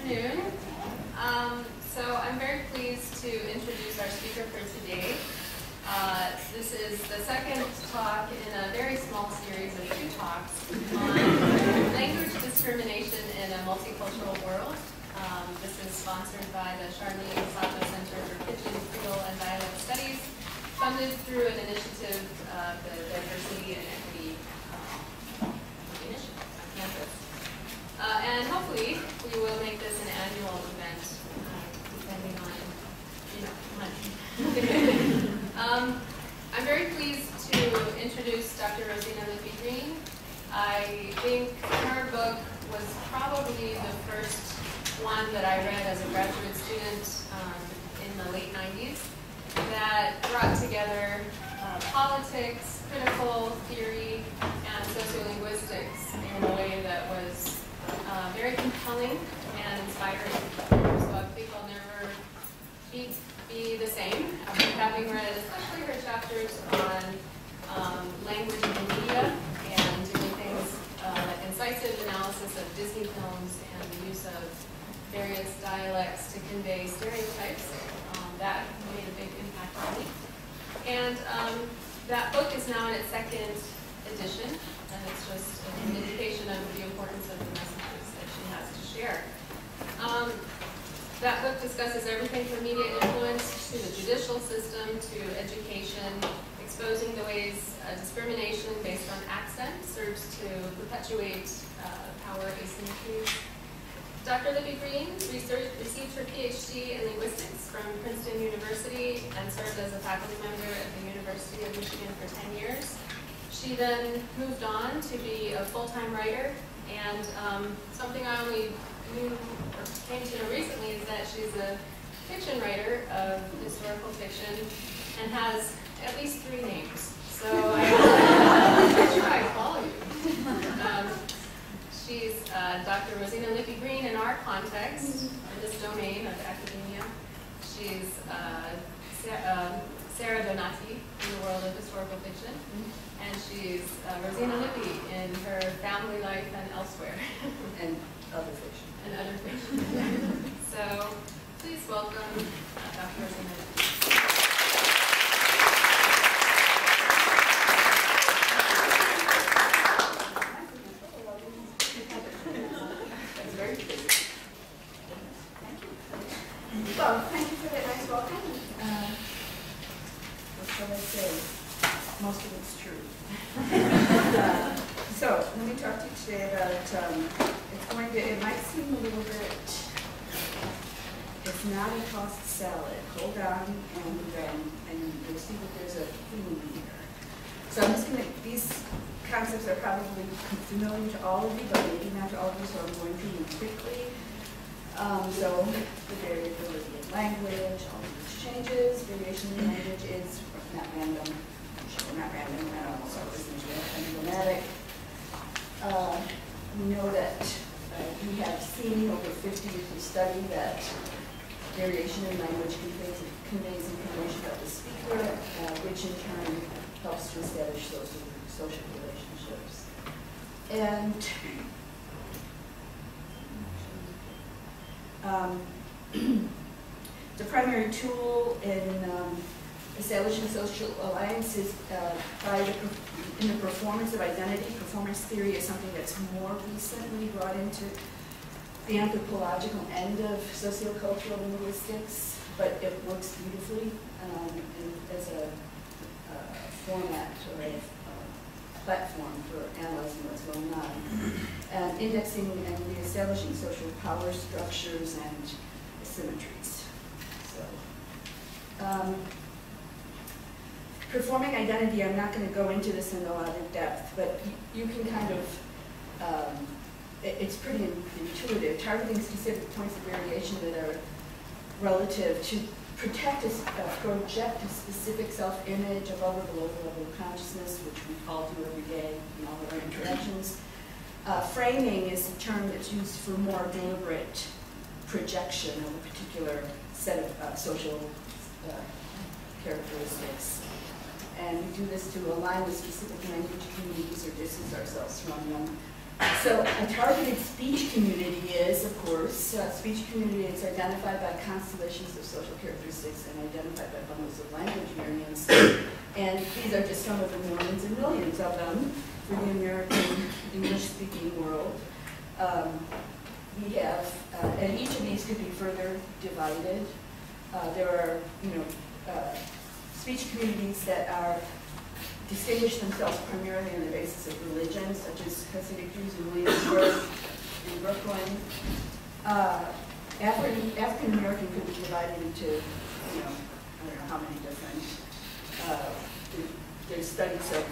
afternoon. So I'm very pleased to introduce our speaker for today. This is the second talk in a very small series of 2 talks on language discrimination in a multicultural world. This is sponsored by the Charlene Sato Center for Pidgin, Creole, and Dialect Studies, funded through an initiative, the Diversity and Equity Initiative on campus. And hopefully, we will make this an annual event, depending on, money. I'm very pleased to introduce Dr. Rosina Lippy-Green. I think her book was probably the first one that I read as a graduate student in the late 90s that brought together politics, critical theory, and sociolinguistics in a way that was very compelling and inspiring. So I think I'll never be the same after having read especially her chapters on language in the media and doing things like incisive analysis of Disney films and the use of various dialects to convey stereotypes. That made a big impact on me. And that book is now in its 2nd edition, and it's just an indication of the importance of the messages that she has to share. That book discusses everything from media influence to the judicial system to education, exposing the ways discrimination based on accent serves to perpetuate power asymmetries. Dr. Lippy-Green received her PhD in linguistics from Princeton University and served as a faculty member at the University of Michigan for 10 years. She then moved on to be a full-time writer, and something I only knew or came to know recently is that she's a fiction writer of historical fiction and has at least 3 names. So I try to follow you. She's Dr. Rosina Lippy-Green in our context, in this domain of academia. She's Sarah Donati in the world of historical fiction. And she's Rosina Lippy in her family life and elsewhere. And other fiction. And other fiction. So please welcome Dr. Rosina Lippy. Well, thank you for that nice welcome. What shall I say? Most of it's true. So, let me talk to you today about, it might seem a little bit, it's not a tossed salad. Hold on, and you'll see that there's a theme here. So I'm just going to, these concepts are probably familiar to all of you, but maybe not to all of you, so I'm going through them quickly. So the variability in language, all of these changes, variation in language is not random, not random, almost always emblematic. We know that we have seen over 50 years of study that variation in language conveys information about the speaker, which in turn helps to establish social relationships. And the primary tool in establishing social alliances in the performance of identity. Performance theory is something that's more recently brought into the anthropological end of sociocultural linguistics, but it works beautifully as a format or a platform for analyzing what's going on. Indexing and reestablishing social power structures and asymmetries. So, performing identity, I'm not going to go into this in a lot of depth, but you can kind of, it's pretty intuitive, targeting specific points of variation that are relative to project a specific self-image above or below the level of consciousness, which we all do every day in all of our interactions. Framing is a term that's used for more deliberate projection of a particular set of social characteristics. And we do this to align with specific language communities or distance ourselves from them. So a targeted speech community is, of course, speech community is identified by constellations of social characteristics and identified by bundles of language variants. And these are just some of the millions and millions of them for the American English-speaking world. We have, and each of these could be further divided. There are, speech communities that distinguish themselves primarily on the basis of religion, such as Hasidic Jews in Williamsburg and Brooklyn. African American could be divided into, I don't know how many different. There's studies of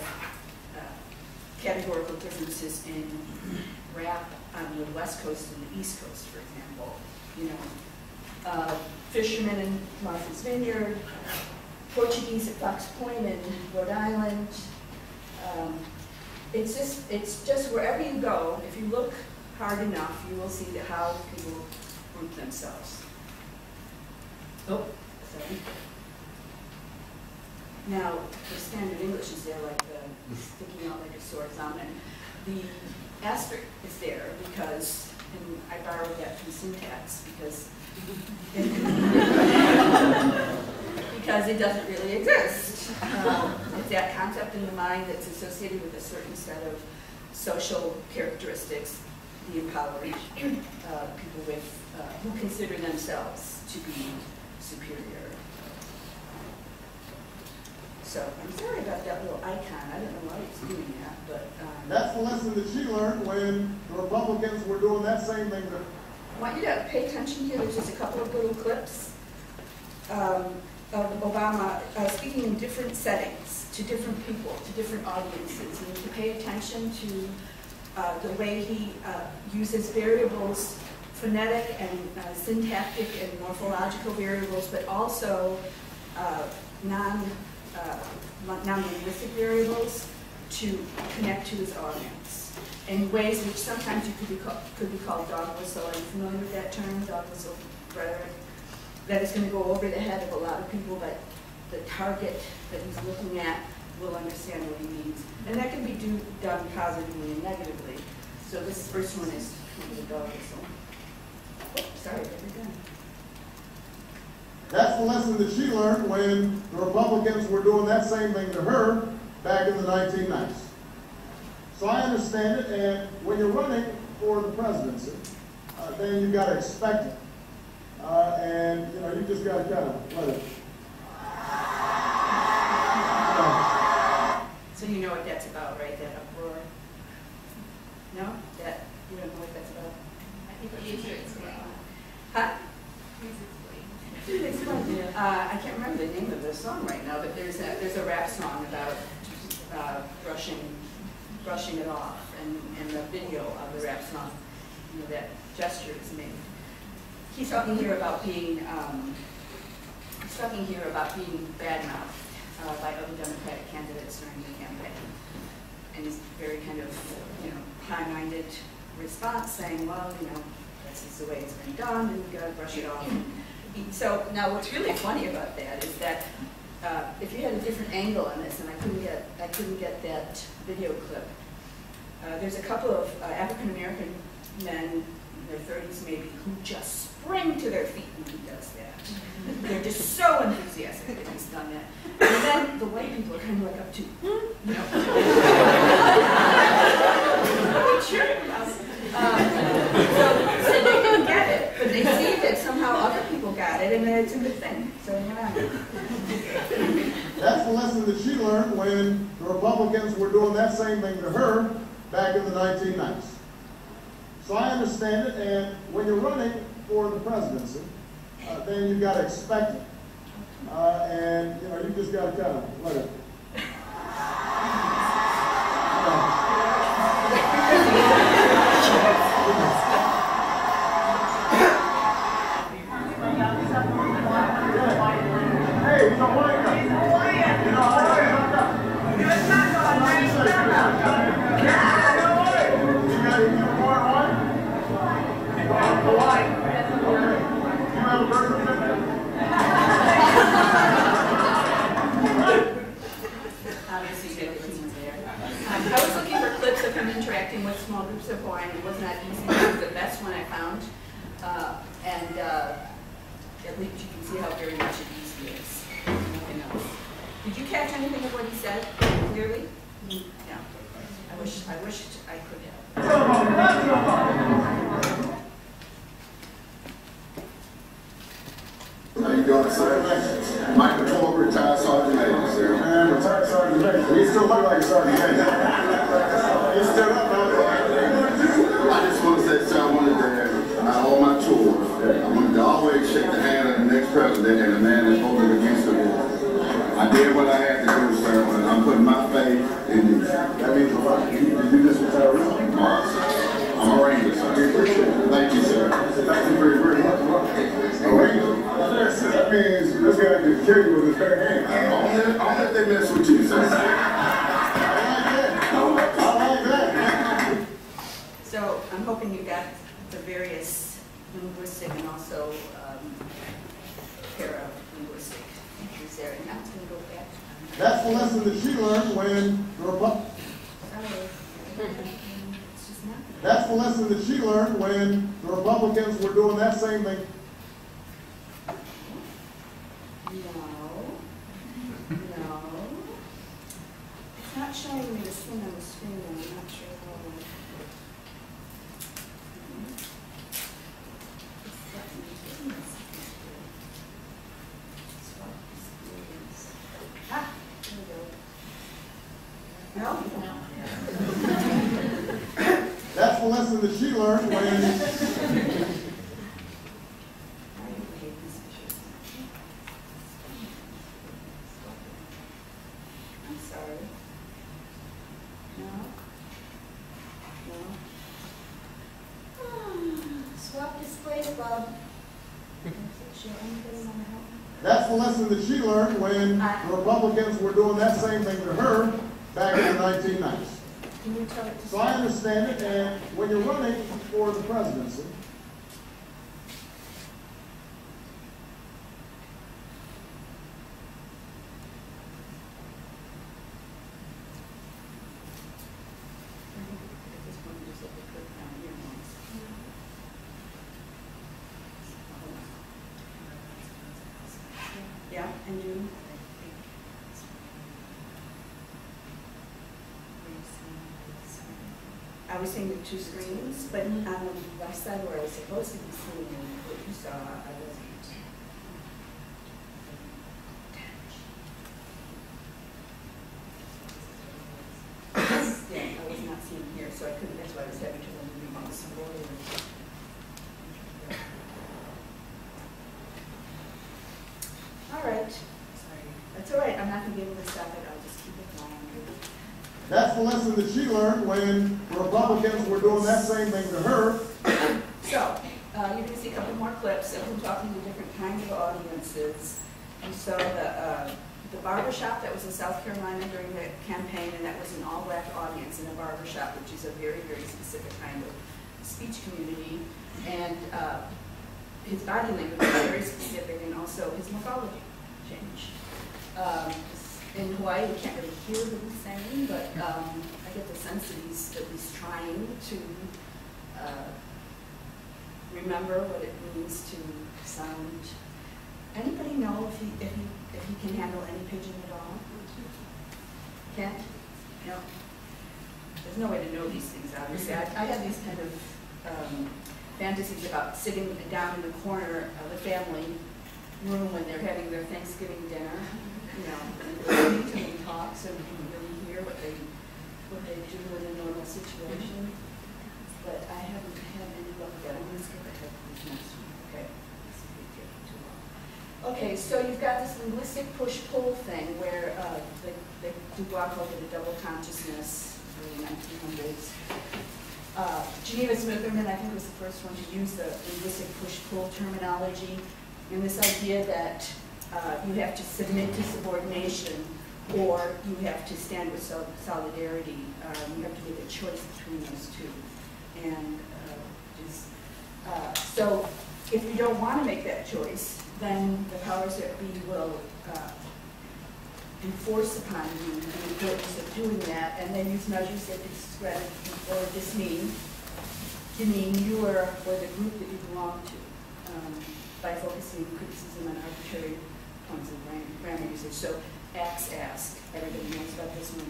categorical differences in rap on the West Coast and the East Coast, for example. Fishermen in Martha's Vineyard, Portuguese at Fox Point in Rhode Island. It's just wherever you go, if you look hard enough, you will see how people group themselves. Oh, sorry. Now, the standard English is there like sticking out like a sore thumb, and the asterisk is there because, and I borrowed that from syntax because because it doesn't really exist. It's that concept in the mind that's associated with a certain set of social characteristics, the empowered, people with, who consider themselves to be superior. So I'm sorry about that little icon. I don't know why it's doing that, but that's the lesson that she learned when the Republicans were doing that same thing. I want you to pay attention here. There's just a couple of little clips of Obama speaking in different settings to different people, to different audiences, and to pay attention to the way he uses variables, phonetic and syntactic and morphological variables, but also non-linguistic variables to connect to his audience in ways which sometimes you could be called dog whistle. Are you familiar with that term, dog whistle rhetoric? That is going to go over the head of a lot of people, but the target that he's looking at will understand what he means. And that can be done positively and negatively. So this first one is the dog whistle. Oh, sorry, again. That's the lesson that she learned when the Republicans were doing that same thing to her back in the 1990s. So I understand it, and when you're running for the presidency, then you've got to expect it. And you just got to kind of let it. So you know what that's about, right? That uproar? No? That you don't know what that's about? I think we need to explain. Huh? Please explain. Explain. I can't remember the name of the song right now, but there's a rap song about brushing it off, and the video of the rap song, that gesture is made. He's talking here about being badmouthed by other Democratic candidates during the campaign, and he's very kind of high-minded response, saying, well, this is the way it's been done, and we've got to brush it off. So now, what's really funny about that is that if you had a different angle on this, and I couldn't get that video clip. There's a couple of African American men in their 30s maybe who just spring to their feet when he does that. They're just so enthusiastic that he's done that. And then the white people are kind of like up to, so they didn't get it, but they see that somehow other people got it, and then it's a good thing. So that's the lesson that she learned when the Republicans were doing that same thing to her back in the 1990s. So I understand it, and when you're running for the presidency, then you've got to expect it. And you just got to kind of let it. Hey, he's a white guy. He's Hawaiian. He's Hawaiian. It's not going to clips of him interacting with small groups of Hawaiian. It was not easy. It was the best one I found. At least you can see how very much at ease he is. Nothing else. Did you catch anything of what he said clearly? Yeah. I wished I could have. How you doing, sir? Michael Torber, retired Sergeant Major, sir. Man, retired Sergeant Major. He still look like a Sergeant Major. He's still up there. I just want to say, sir, I wanted to, all my tours, I wanted to always shake the hand of the next president and the man that's voted against the war. I did what I had to do, sir, and I'm putting my faith in you. That means a lot. You do this retire real? I'm a Ranger, sir. We appreciate it. Thank you, sir. Thank you very, very much. A Ranger? That means this guy can kill you with his bare hands. I'll let them mess with you, sir. I like that. So I'm hoping you got the various linguistic and also para-linguistic features there. And now it's going to go back. That's the lesson that she learned when the Republic. That's the lesson that she learned when the Republicans were doing that same thing. No. It's not showing me the thing on the screen, and I'm not sure how. Ah, there we go. No? That's the lesson that she learned when Swap display above. That's the lesson that she learned when the Republicans were doing that same thing to her back in the 1990s. Can you tell it to So I understand it, and when you're running for the presidency, yeah, and you. I was seeing the two screens, but on the left side where I was supposed to be seeing what you saw, I wasn't. Yeah, I was not seeing here, so I couldn't, that's why I was having trouble reading this forward. All right. That's all right. I'm not going to be able to stop it. I'll just keep it going. that's the lesson that she learned when the Republicans were doing that same thing to her. So, you're going to see a couple more clips of him talking to different kinds of audiences. And so the barbershop that was in South Carolina during the campaign, and that was an all-black audience in a barbershop, which is a very, very specific kind of speech community. And his body language was very specific, and also his morphology changed. In Hawaii, we can't really hear what he's saying, but I get the sense that he's at least trying to remember what it means to sound. Anybody know if he can handle any pidgin at all? Can't? No. There's no way to know these things, obviously. I had these kind of fantasies about sitting down in the corner of the family room when they're having their Thanksgiving dinner, you know, and listening to them talk so you can really hear what they do in a normal situation. But I haven't had any luck with that. I'm going to skip ahead to this next one. Okay. This will be taking too long. Okay, so you've got this linguistic push-pull thing where they do walk over the double consciousness in the 1900s. Geneva Smitherman, I think, was the first one to use the linguistic push-pull terminology, and this idea that you have to submit to subordination or you have to stand with solidarity. You have to make a choice between those two. And so if you don't want to make that choice, then the powers that be will enforce upon you the importance of doing that, and then use measures that discredit or demean you or the group that you belong to, by focusing criticism on arbitrary points of grammar usage. So, acts ask. Everybody knows about this one.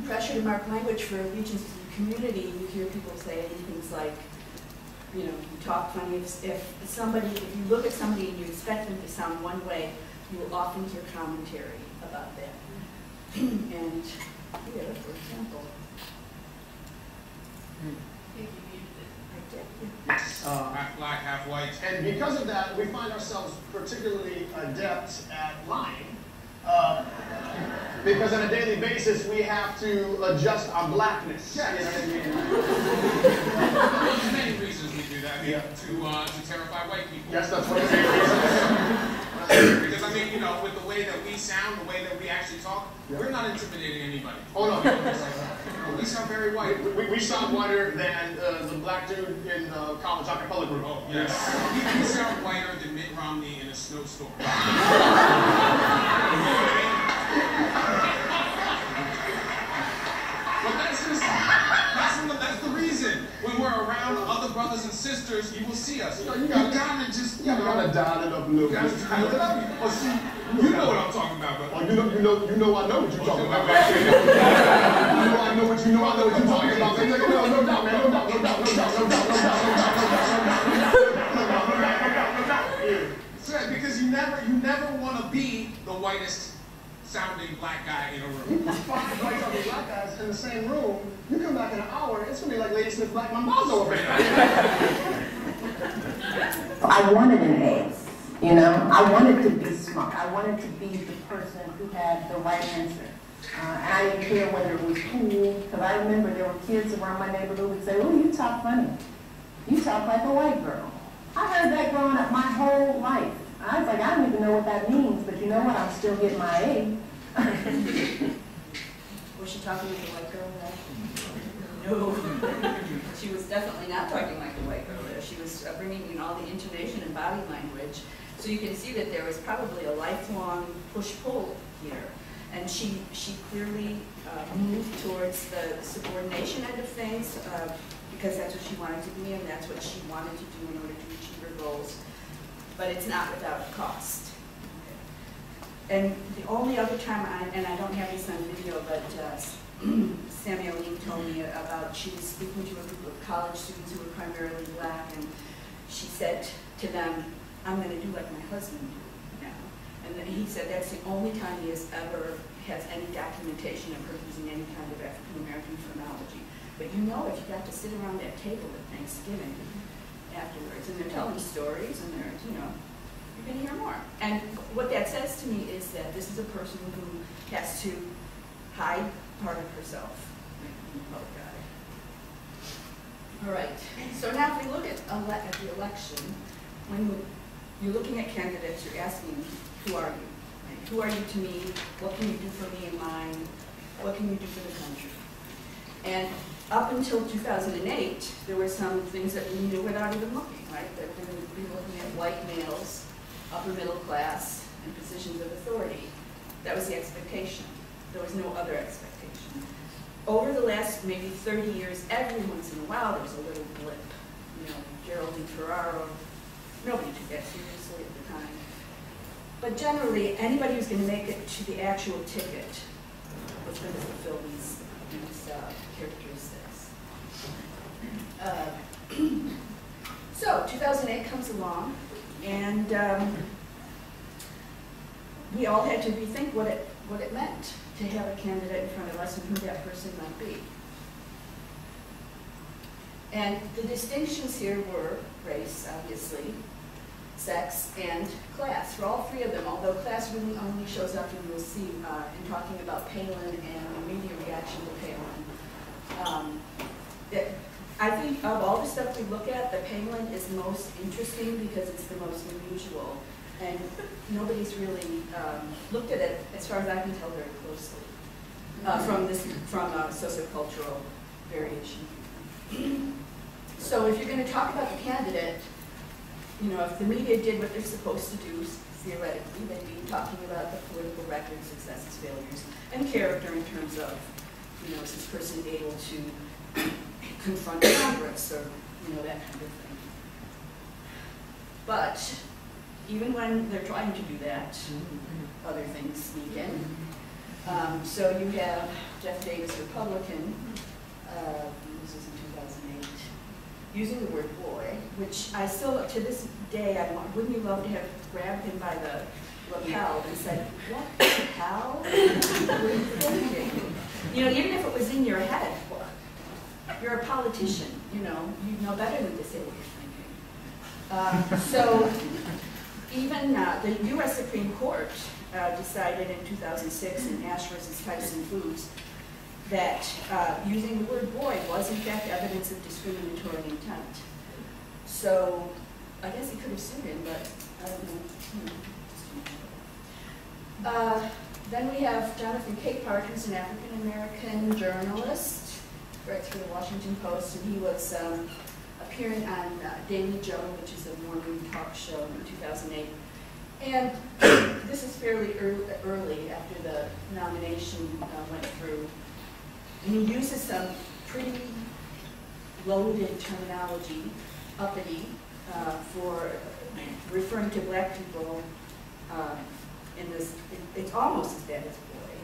Pressure to mark language for allegiance to the community. You hear people say things like, you know, you talk funny. If you look at somebody and you expect them to sound one way, you will often hear commentary about that. And here, for example, half black, half white. And because of that, we find ourselves particularly adept at lying. Because on a daily basis, we have to adjust our blackness. Yes. You know what There's many reasons we do that. I mean, to terrify white people. Yes, that's one of the main reasons. Because I mean, you know, with the way that we sound, the way that we actually talk, we're not intimidating anybody. Oh no, we sound very white. We sound whiter than the black dude in the college acapella group. Oh yes, we sound whiter than Mitt Romney in a snowstorm. But that's the reason. When we're around other brothers and sisters, you will see us. You gotta just, you gotta dial it up a little bit. Well, see, you know what I'm talking about, brother. Oh, you know I know what you're talking about. I know what you're talking about. No doubt, man. No doubt. Because you never want to be the whitest sounding black guy in a room. You put 5 white sounding black guys in the same room, you come back in an hour, it's gonna be like Lady Smith Black Mambazo over there. I wanted an A, you know? I wanted to be smart. I wanted to be the person who had the right answer. And I didn't care whether it was cool, because I remember there were kids around my neighborhood who would say, oh, you talk funny. You talk like a white girl. I heard that growing up my whole life. I was like, I don't even know what that means, but you know what? I'm still getting my A. Was she talking like a white girl there? No. She was definitely not talking like a white girl there. She was bringing in all the intonation and body language. So you can see that there was probably a lifelong push-pull here. And she clearly moved towards the subordination end of things because that's what she wanted to be and that's what she wanted to do in order to achieve her goals. But it's not without cost. And the only other time, and I don't have this on video, but Samuel Lee told me about, she was speaking to a group of college students who were primarily black, and she said to them, I'm going to do like my husband do now. And then he said that's the only time he has any documentation of her using any kind of African-American terminology. But you know, if you got to sit around that table at Thanksgiving afterwards, and they're telling stories, and they're, you know, you're going to hear more. And what that says to me is that this is a person who has to hide part of herself in the public eye. All right. So now if we look at the election, when you're looking at candidates, you're asking, who are you? Right? Who are you to me? What can you do for me and mine? What can you do for the country? And up until 2008, there were some things that we knew without even looking, right? That we would be looking at white males, upper middle class, and positions of authority. That was the expectation. There was no other expectation. Over the last maybe 30 years, every once in a while, there was a little blip. You know, Geraldine Ferraro, nobody took that seriously at the time. But generally, anybody who's going to make it to the actual ticket was going to fulfill these characteristics. So 2008 comes along, and we all had to rethink what it meant to have a candidate in front of us and who that person might be. And the distinctions here were race, obviously, sex, and class. For all three of them, although class really only shows up, and you'll see in talking about Palin and the media reaction to Palin. I think of all the stuff we look at, the Palin is most interesting because it's the most unusual. And nobody's really looked at it, as far as I can tell, very closely from sociocultural variation. So if you're going to talk about the candidate, you know, if the media did what they're supposed to do, theoretically, they'd be talking about the political record, successes, failures, and character in terms of, you know, is this person able to confront Congress or, you know, that kind of thing. But even when they're trying to do that, other things sneak in. So you have Jeff Davis, Republican, this was in 2008, using the word boy, which I still, to this day, wouldn't you love to have grabbed him by the lapel and said, what the hell were you thinking? You know, even if it was in your head, well, you're a politician, you know better than to say what you're thinking. So even the U.S. Supreme Court decided in 2006 in Ash versus Tyson Foods that using the word boy was in fact evidence of discriminatory intent. So I guess he could have sued him, but I don't know. Then we have Jonathan Capehart, who's an African-American journalist, writes for the Washington Post, and he was appearing on Daily Joe, which is a morning talk show in 2008. And this is fairly early after the nomination went through. And he uses some pretty loaded terminology, uppity, for referring to black people in this, it's almost as bad as boy.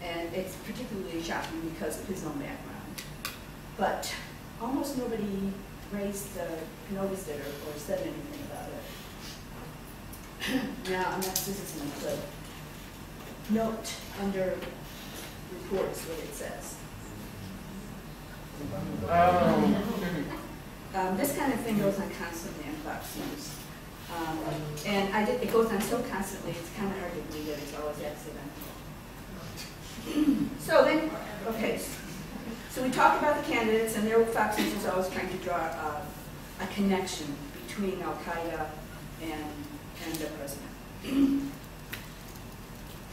And it's particularly shocking because of his own background. But almost nobody noticed it or said anything about it. Now, this is in a clip. Note under reports what it says. This kind of thing goes on constantly on Fox News. And it goes on so constantly, it's kind of hard to believe that it's always accidental. So then, okay, so we talked about the candidates, and their Fox News was always trying to draw a connection between Al-Qaeda and the president.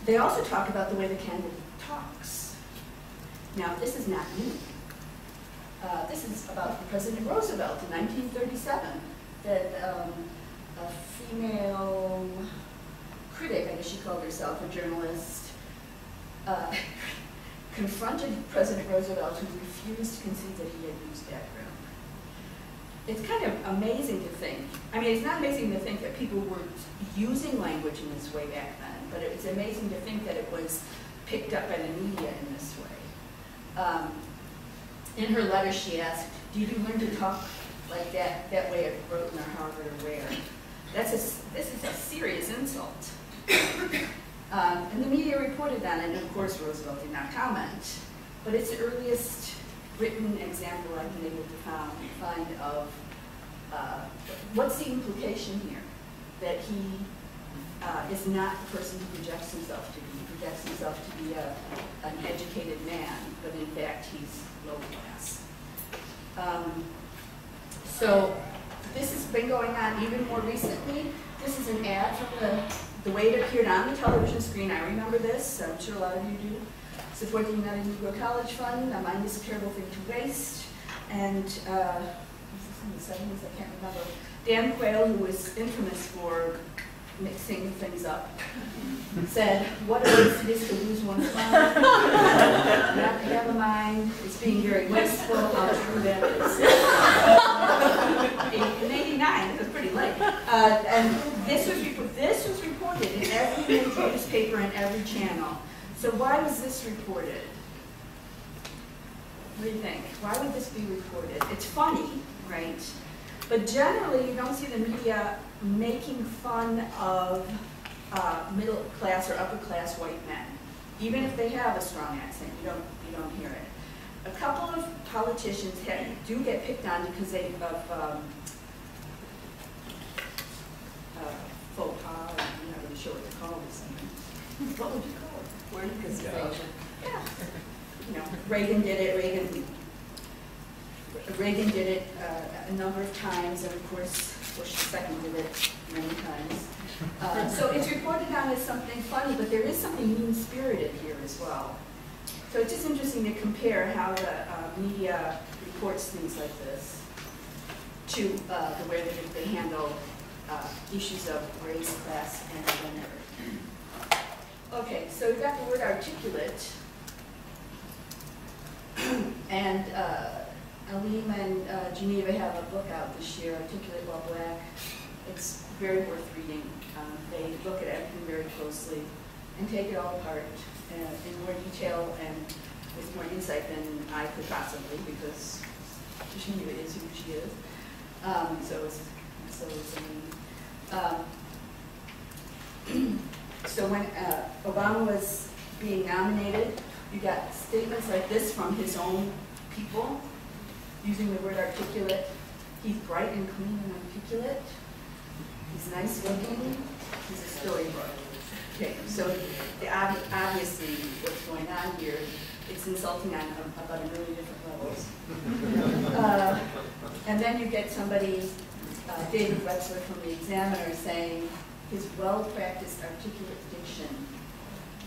They also talk about the way the candidate talks. Now, this is not new. This is about President Roosevelt in 1937, that a female critic, I guess she called herself, a journalist, confronted President Roosevelt, who refused to concede that he had used background. It's kind of amazing to think. I mean, it's not amazing to think that people were using language in this way back then, but it's amazing to think that it was picked up by the media in this way. In her letter, she asked, "Did you learn to talk like that way at Groton or Harvard or where?" This is a serious insult. And the media reported on it, and of course Roosevelt did not comment. But it's the earliest written example I've been able to find of what's the implication here? That he is not the person he projects himself to be. He projects himself to be an educated man, but in fact he's low class. So this has been going on even more recently. This is an ad from the way it appeared on the television screen. I remember this. I'm sure a lot of you do. Support the United Negro College Fund. Mind is a terrible thing to waste. And was this in the 70s? I can't remember. Dan Quayle, who was infamous for mixing things up, said, "What a waste it is to lose one's mind. Not to have a mind. It's being very wasteful. How true that is." In '89, it was pretty late. And this was reported in every major newspaper and every channel. So why was this reported? What do you think? Why would this be reported? It's funny, right? But generally, you don't see the media making fun of middle class or upper class white men, even if they have a strong accent. You don't hear it. A couple of politicians do get picked on because they have faux pas. I'm not really sure what to call this. What would you call it? Word participation. Yeah. You know, Reagan did it. Reagan did it a number of times, and of course Bush II did it many times. So it's reported on as something funny, but there is something mean-spirited here as well. So it's just interesting to compare how the media reports things like this to the way that they handle issues of race, class, and gender. Okay, so we've got the word articulate. And Aleem and Geneva have a book out this year, Articulate While Black. It's very worth reading. They look at everything very closely and take it all apart in more detail and with more insight than I could possibly, because Geneva is who she is. So is Aleem. So when Obama was being nominated, you got statements like this from his own people, using the word articulate. He's bright and clean and articulate. He's nice looking. He's a storybook. Okay, so obviously what's going on here, it's insulting on about a million different levels. And then you get somebody, David Wetzler from the Examiner, saying his well-practiced articulate diction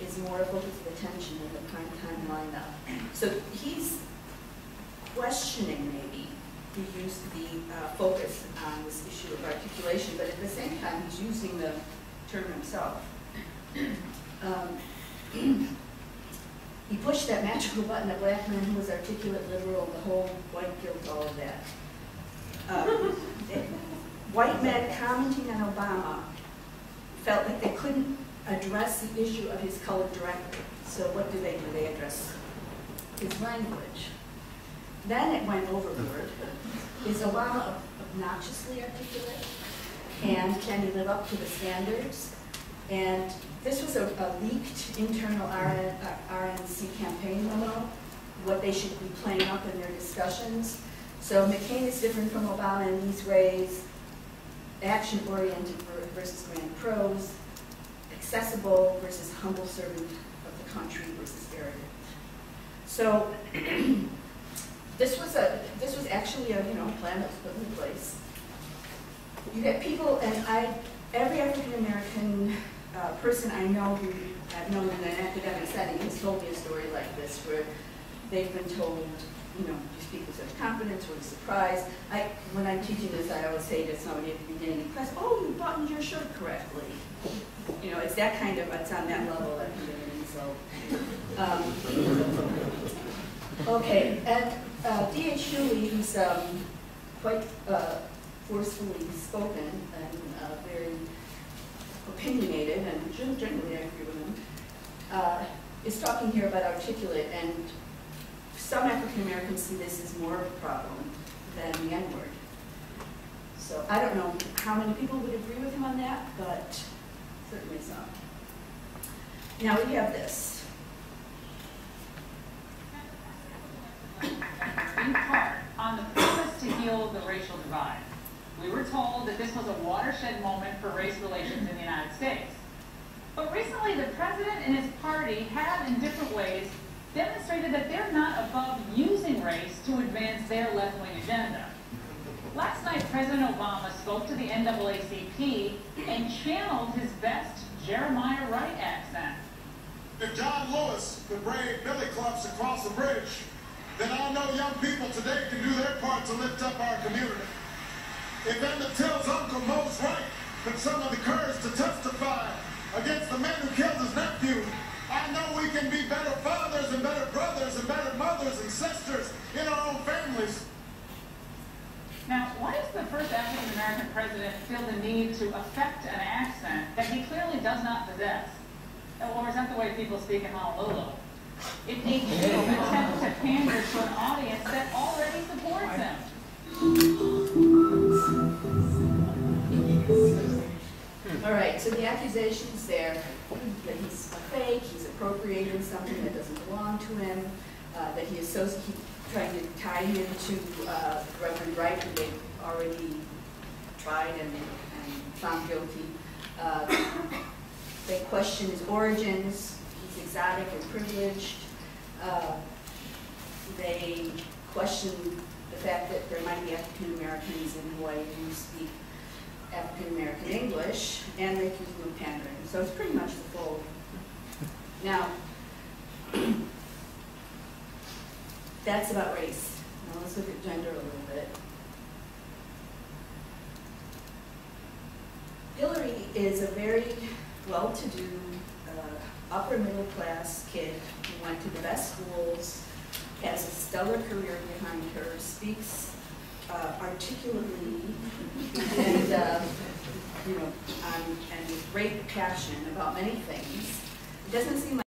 is more a focus of attention than the primetime lineup. So he's questioning maybe the focus on this issue of articulation, but at the same time he's using the term himself. He pushed that magical button, a black man who was articulate, liberal, the whole white guilt, all of that. White men commenting on Obama felt like they couldn't address the issue of his color directly. So what do? They address his language. Then it went overboard. Is Obama obnoxiously articulate? And can he live up to the standards? And this was a leaked internal RNC campaign memo, what they should be playing up in their discussions. So McCain is different from Obama in these ways: action-oriented versus grand prose, accessible versus humble servant of the country versus arrogant. So this was actually a plan that was put in place. You get people, and every African American person I know who I've known in an academic setting has told me a story like this, where they've been told, you speak with such confidence or surprise. When I'm teaching this, I always say to somebody at the beginning of the class, "Oh, you buttoned your shirt correctly." It's that kind of, it's on that level that kind of an insult. Okay, and D.H. Hewley, who's quite forcefully spoken and very opinionated, and generally I agree with him, is talking here about articulate, and some African Americans see this as more of a problem than the N-word. So I don't know how many people would agree with him on that, but certainly some. Now we have this. In part, on the promise to heal the racial divide. We were told that this was a watershed moment for race relations in the United States. But recently, the president and his party have, in different ways, demonstrated that they're not above using race to advance their left-wing agenda. Last night, President Obama spoke to the NAACP and channeled his best Jeremiah Wright accent. If John Lewis could bring billy clubs across the bridge, then I know young people today can do their part to lift up our community. If Emmett Till's Uncle Mo's right could summon the courage to testify against the man who killed his nephew, I know we can be better fathers and better brothers and better mothers and sisters in our own families. Now, why does the first African-American president feel the need to affect an accent that he clearly does not possess? Or is that the way people speak in Honolulu? It takes an attempt to pander to an audience that already supports him. All right, so the accusations there that he's a fake, he's appropriating something that doesn't belong to him, that he's trying to tie him to Reverend Wright, who they've already tried and found guilty. They question his origins. He's exotic and privileged. They question the fact that there might be African Americans in Hawaii who speak African American English, and they accuse him of pandering. So it's pretty much the full. Now, that's about race. Now let's look at gender a little bit. is a very well-to-do, upper middle class kid who went to the best schools, has a stellar career behind her, speaks articulately, and and with great passion about many things. It doesn't seem like